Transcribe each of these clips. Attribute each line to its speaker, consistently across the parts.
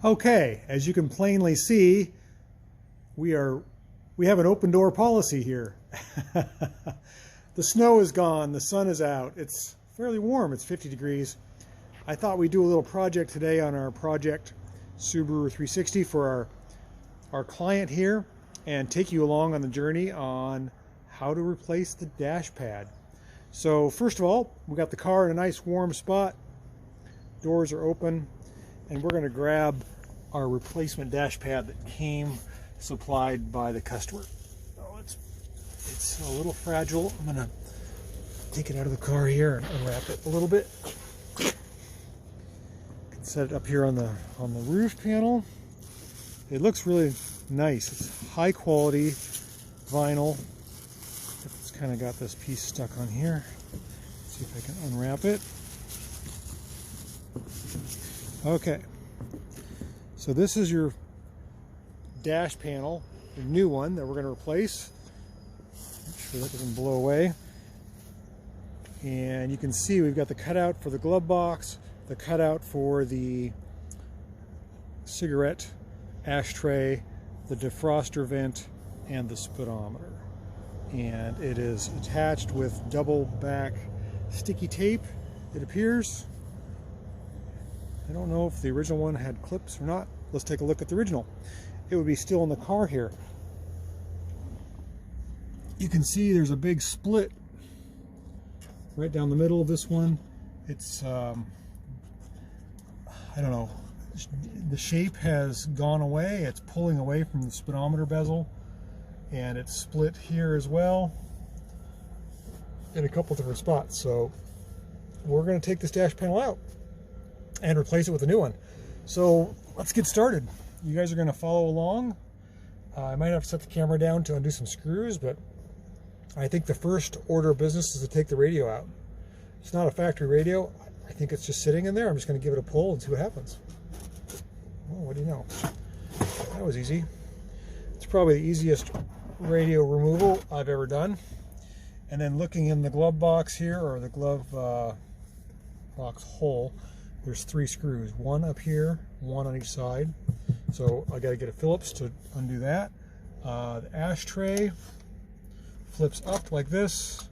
Speaker 1: Okay, as you can plainly see, we have an open door policy here. The snow is gone, the sun is out. It's fairly warm, it's 50 degrees. I thought we'd do a little project today on our project Subaru 360 for our client here and take you along on the journey on how to replace the dash pad. So first of all, we got the car in a nice warm spot. Doors are open, and we're going to grab our replacement dash pad that came supplied by the customer. Oh, it's a little fragile. I'm going to take it out of the car here and unwrap it a little bit. Set it up here on the roof panel. It looks really nice. It's high quality vinyl. It's kind of got this piece stuck on here. Let's see if I can unwrap it. Okay, so this is your dash panel, the new one that we're going to replace. Make sure that doesn't blow away. And you can see we've got the cutout for the glove box, the cutout for the cigarette ashtray, the defroster vent, and the speedometer. And it is attached with double back sticky tape, it appears. I don't know if the original one had clips or not. Let's take a look at the original. It would be still in the car here. You can see there's a big split right down the middle of this one. It's I don't know, the shape has gone away. It's pulling away from the speedometer bezel, and it's split here as well in a couple different spots. So we're going to take this dash panel out and replace it with a new one. So let's get started. You guys are going to follow along. I might have to set the camera down to undo some screws, but I think the first order of business is to take the radio out. It's not a factory radio. I think it's just sitting in there. I'm just going to give it a pull and see what happens. Oh, what do you know? That was easy. It's probably the easiest radio removal I've ever done. And then looking in the glove box here, or the glove box hole, there's 3 screws, one up here, one on each side. So I got to get a Phillips to undo that. The ashtray flips up like this,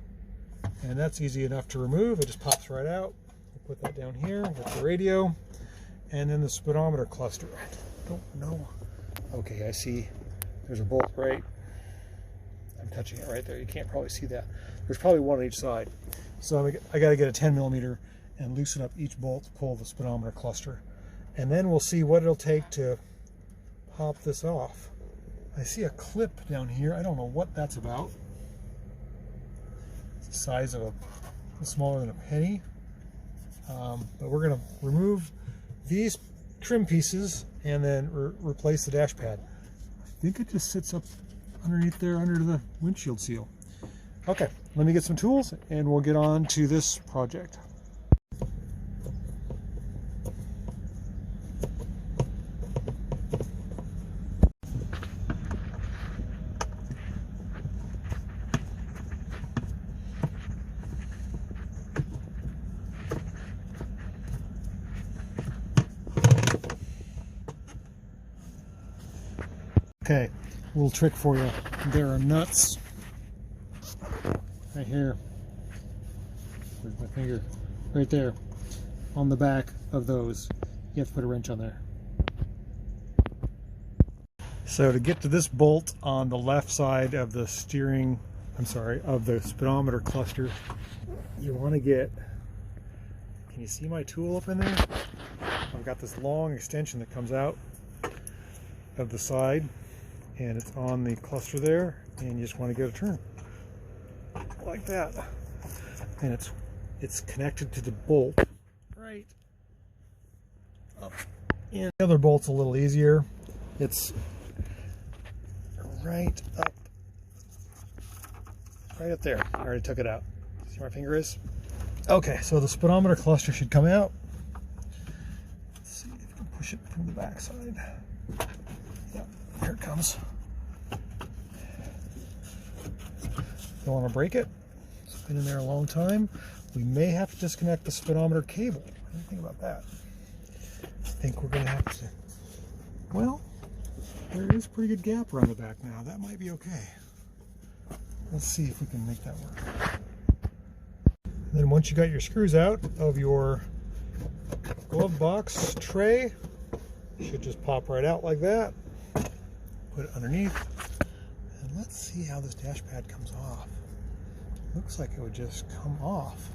Speaker 1: and that's easy enough to remove. It just pops right out. We'll put that down here with the radio, and then the speedometer cluster. I don't know. Okay, I see. There's a bolt right. I'm touching it right there. You can't probably see that. There's probably one on each side. So I got to get a 10mm and loosen up each bolt to pull the speedometer cluster, and then we'll see what it'll take to pop this off. I see a clip down here. I don't know what that's about. It's the size of smaller than a penny. But we're going to remove these trim pieces and then replace the dash pad. I think it just sits up underneath there under the windshield seal. Okay, let me get some tools and we'll get on to this project. Okay, a little trick for you. There are nuts right here. Where's my finger? Right there on the back of those. You have to put a wrench on there. So to get to this bolt on the left side of the steering, of the speedometer cluster, you want to get, can you see my tool up in there? I've got this long extension that comes out of the side, and it's on the cluster there, and you just want to get a turn like that, and it's connected to the bolt right up. And the other bolt's a little easier. It's right up there. I already took it out. See where my finger is? Okay, so the speedometer cluster should come out. Let's see if you can push it from the back side. Yep, here it comes. Don't want to break it. It's been in there a long time. We may have to disconnect the speedometer cable. What do you think about that? I think we're going to have to Well, there is a pretty good gap around the back now. That might be okay. Let's see if we can make that work. Then once you got your screws out of your glove box tray, it should just pop right out like that. Put it underneath. And let's see how this dash pad comes off. Looks like it would just come off.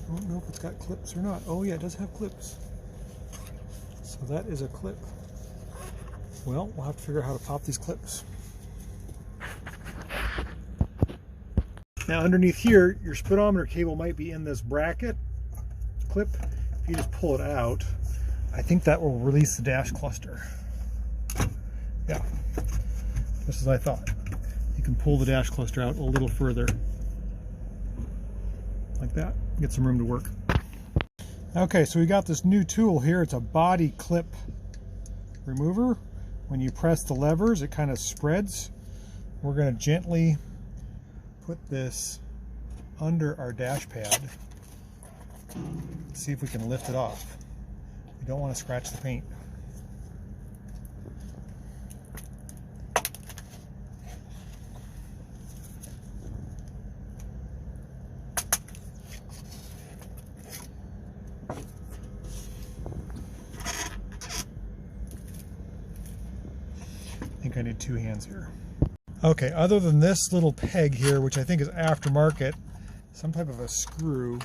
Speaker 1: I don't know if it's got clips or not. Oh yeah, it does have clips. So that is a clip. Well, we'll have to figure out how to pop these clips. Now underneath here, your speedometer cable might be in this bracket clip. If you just pull it out, I think that will release the dash cluster. Yeah, just as I thought. You can pull the dash cluster out a little further. Like that, get some room to work. Okay, so we got this new tool here. It's a body clip remover. When you press the levers, it kind of spreads. We're going to gently put this under our dash pad. See if we can lift it off. We don't want to scratch the paint. I think I need two hands here. Okay, other than this little peg here, which I think is aftermarket, some type of a screw,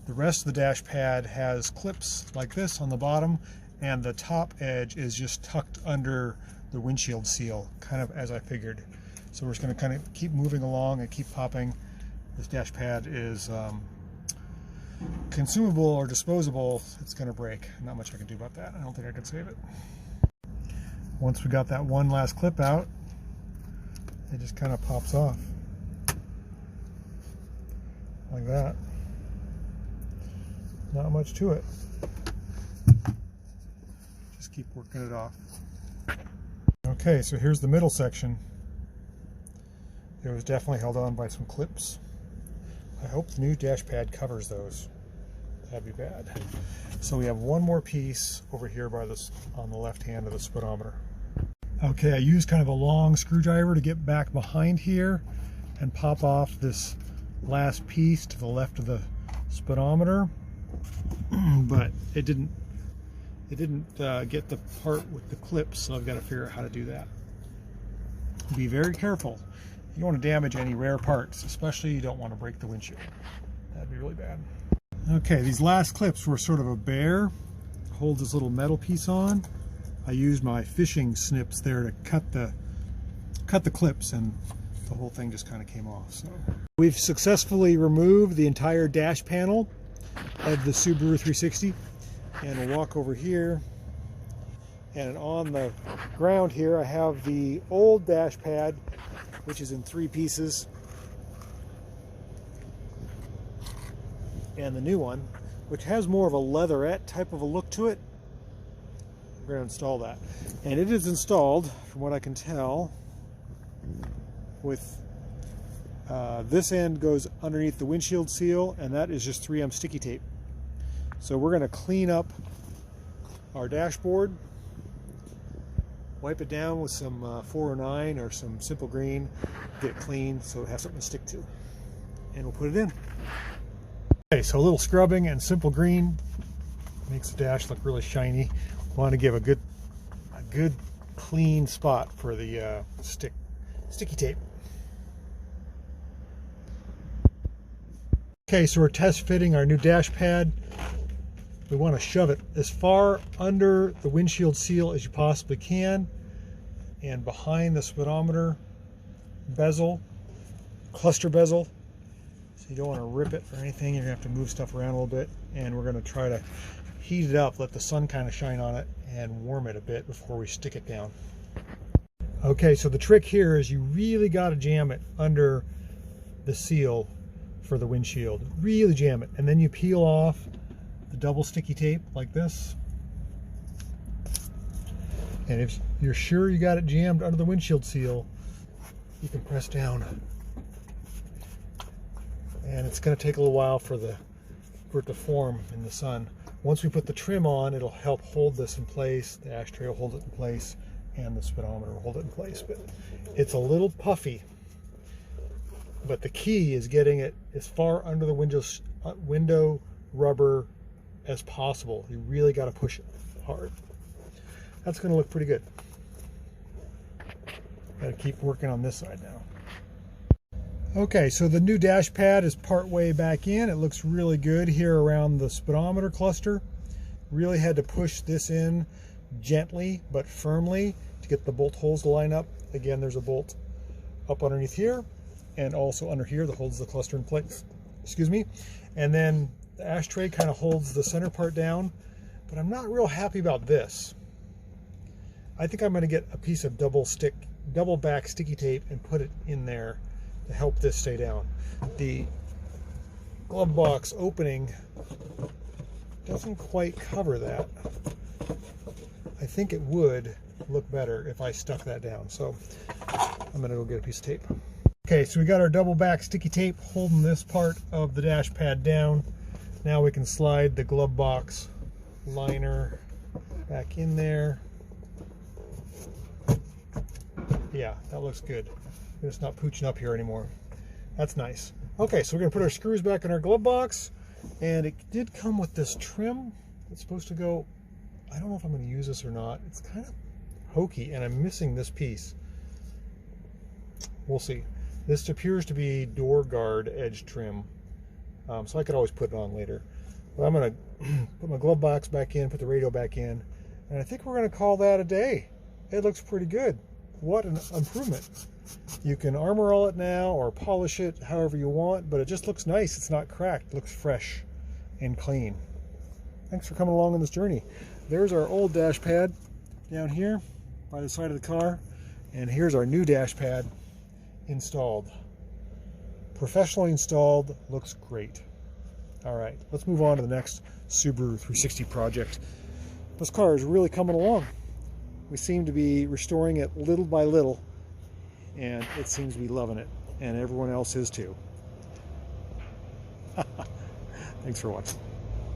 Speaker 1: the rest of the dash pad has clips like this on the bottom, and the top edge is just tucked under the windshield seal, kind of as I figured. So we're just going to kind of keep moving along and keep popping. This dash pad is consumable or disposable. It's going to break. Not much I can do about that. I don't think I can save it. Once we got that one last clip out, it just kind of pops off like that. Not much to it. Just keep working it off. Okay, so here's the middle section. It was definitely held on by some clips. I hope the new dash pad covers those. That'd be bad. So we have one more piece over here by this on the left hand of the speedometer. Okay, I used kind of a long screwdriver to get back behind here and pop off this last piece to the left of the speedometer, but it didn't get the part with the clips, so I've got to figure out how to do that. Be very careful. You don't want to damage any rare parts, especially you don't want to break the windshield. That'd be really bad. Okay, these last clips were sort of a bear. Hold this little metal piece on. I used my fishing snips there to cut the clips, and the whole thing just kind of came off. So we've successfully removed the entire dash panel of the Subaru 360, and we'll walk over here, and on the ground here I have the old dash pad, which is in 3 pieces, and the new one, which has more of a leatherette type of a look to it. We're going to install that, and it is installed, from what I can tell, with this end goes underneath the windshield seal, and that is just 3M sticky tape. So we're going to clean up our dashboard, wipe it down with some 409 or some simple green, get it clean so it has something to stick to, and we'll put it in. Okay, so a little scrubbing and simple green makes the dash look really shiny. Want to give a good clean spot for the sticky tape. Okay, so we're test fitting our new dash pad. We want to shove it as far under the windshield seal as you possibly can, and behind the speedometer bezel, cluster bezel. So you don't want to rip it or anything. You're going to have to move stuff around a little bit, and we're going to try to heat it up, let the sun kind of shine on it, and warm it a bit before we stick it down. Okay, so the trick here is you really got to jam it under the seal for the windshield. Really jam it, and then you peel off the double sticky tape like this. And if you're sure you got it jammed under the windshield seal, you can press down. And it's going to take a little while for it to form in the sun. Once we put the trim on, it'll help hold this in place. The ashtray will hold it in place, and the speedometer will hold it in place. But it's a little puffy. But the key is getting it as far under the window rubber as possible. You really got to push it hard. That's going to look pretty good. Got to keep working on this side now. Okay, so the new dash pad is part way back in. It looks really good here around the speedometer cluster. Really had to push this in gently but firmly to get the bolt holes to line up. Again, there's a bolt up underneath here and also under here that holds the cluster in place. Excuse me. And then the ashtray kind of holds the center part down, but I'm not real happy about this. I think I'm going to get a piece of double back sticky tape and put it in there to help this stay down. The glove box opening doesn't quite cover that. I think it would look better if I stuck that down. So I'm gonna go get a piece of tape. Okay, so we got our double back sticky tape holding this part of the dash pad down. Now we can slide the glove box liner back in there. Yeah, that looks good. It's not pooching up here anymore. That's nice. Okay, so we're gonna put our screws back in our glove box, and it did come with this trim. It's supposed to go, I don't know if I'm gonna use this or not. It's kind of hokey, and I'm missing this piece. We'll see. This appears to be door guard edge trim, so I could always put it on later. But I'm gonna put my glove box back in, put the radio back in, and I think we're gonna call that a day. It looks pretty good. What an improvement. You can armor all it now or polish it however you want, but it just looks nice. It's not cracked. It looks fresh and clean. Thanks for coming along on this journey. There's our old dash pad down here by the side of the car, and here's our new dash pad installed. Professionally installed, looks great. All right, let's move on to the next Subaru 360 project. This car is really coming along. We seem to be restoring it little by little, and it seems to be loving it, and everyone else is too. Thanks for watching.